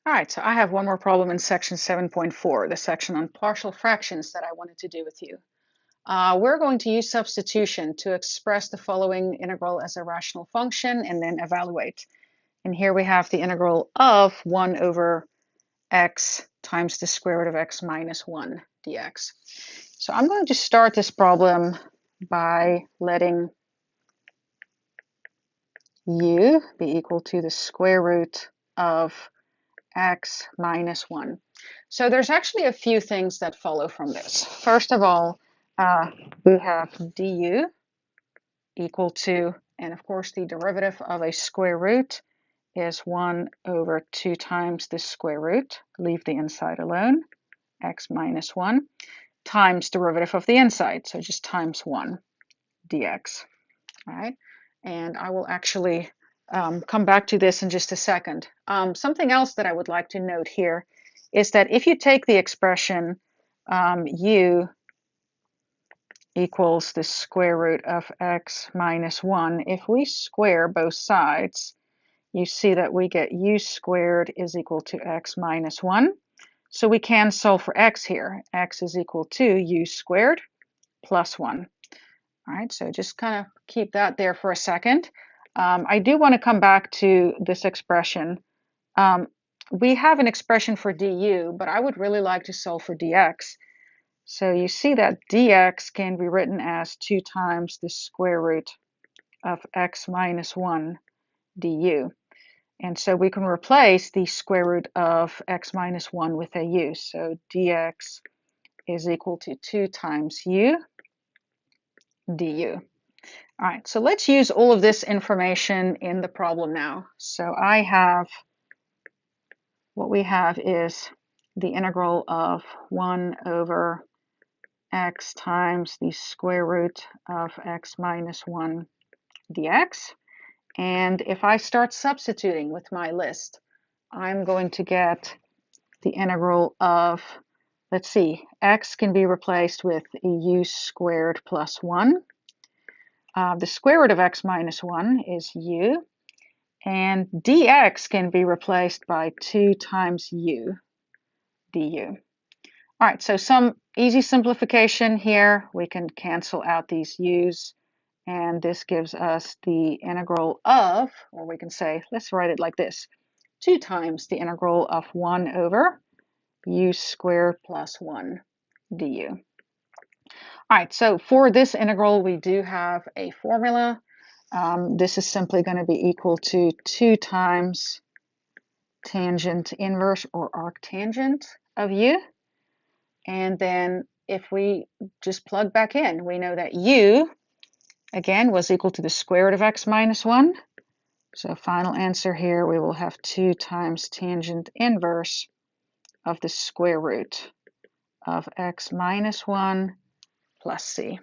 All right, so I have one more problem in section 7.4, the section on partial fractions that I wanted to do with you. We're going to use substitution to express the following integral as a rational function and then evaluate. And here we have the integral of 1 over x times the square root of x minus 1 dx. So I'm going to start this problem by letting u be equal to the square root of x minus 1. So there's actually a few things that follow from this. First of all, we have du equal to, and of course the derivative of a square root is 1 over 2 times the square root, leave the inside alone, x minus 1, times derivative of the inside, so just times 1 dx, all right? And I will actually come back to this in just a second. Something else that I would like to note here is that if you take the expression u equals the square root of x minus 1, if we square both sides, you see that we get u squared is equal to x minus 1. So we can solve for x here. X is equal to u squared plus 1. All right, so just kind of keep that there for a second. I do want to come back to this expression. We have an expression for du, but I would really like to solve for dx. So you see that dx can be written as 2 times the square root of x minus 1 du. And so we can replace the square root of x minus 1 with a u. So dx is equal to 2 times u du. All right, so let's use all of this information in the problem now. So what we have is the integral of 1 over x times the square root of x minus 1 dx. And if I start substituting with my list, I'm going to get the integral of, let's see, x can be replaced with u squared plus 1. The square root of x minus 1 is u, and dx can be replaced by 2 times u du. All right, so some easy simplification here. We can cancel out these u's, and this gives us the integral of, or we can say, let's write it like this, 2 times the integral of 1 over u squared plus 1 du. All right, so for this integral, we do have a formula. This is simply going to be equal to 2 times tangent inverse or arctangent of u. And then if we just plug back in, we know that u, again, was equal to the square root of x minus 1. So final answer here, we will have 2 times tangent inverse of the square root of x minus 1 plus c.